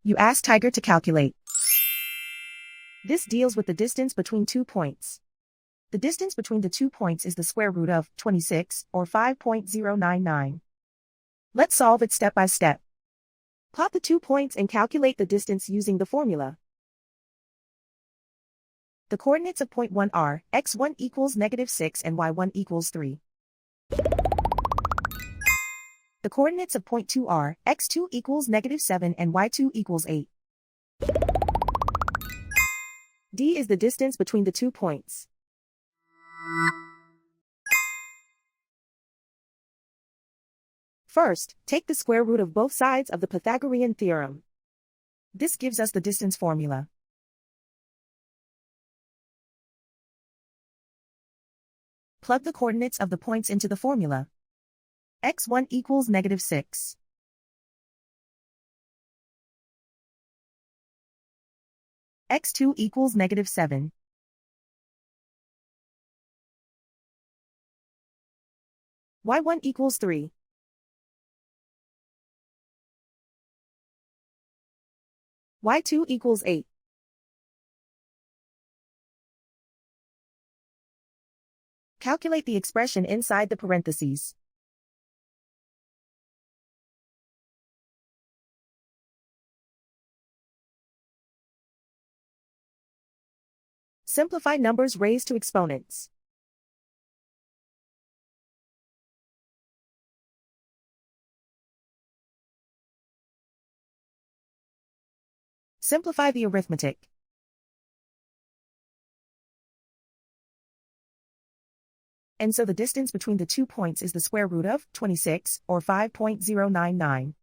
You ask Tiger to calculate. This deals with the distance between 2 points. The distance between the 2 points is the square root of 26, or 5.099. Let's solve it step by step. Plot the 2 points and calculate the distance using the formula. The coordinates of point 1 are x1 equals -6 and y1 equals 3. The coordinates of point 2 are x2 equals -7 and y2 equals 8. D is the distance between the 2 points. First, take the square root of both sides of the Pythagorean theorem. This gives us the distance formula. Plug the coordinates of the points into the formula. x1 equals -6. x2 equals -7. y1 equals 3. y2 equals 8. Calculate the expression inside the parentheses. Simplify numbers raised to exponents. Simplify the arithmetic. And so the distance between the 2 points is the square root of 26, or 5.099.